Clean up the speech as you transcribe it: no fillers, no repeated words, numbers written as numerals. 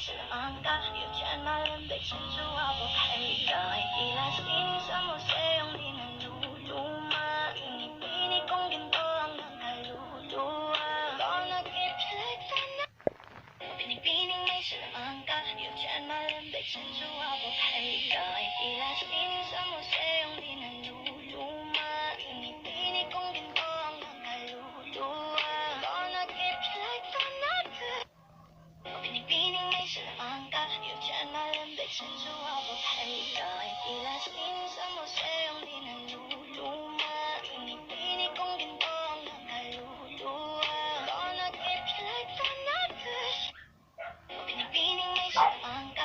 是忙噶，有钱马人被牵住我不配的，依赖是你什么谁用你能路吗？你比你公平多昂扬开路啊 Gonna keep you like that 比你没事忙噶，有钱马人被牵住我不配的，依赖是你什么谁用你能路吗？你比你公平多昂扬开路啊 Gonna keep you like that 比你没事忙噶，有钱马人被牵住我不配的，依赖是你什么谁用你能路吗？你比你公平多昂扬开路啊 Gonna keep you like that 比你没事忙噶。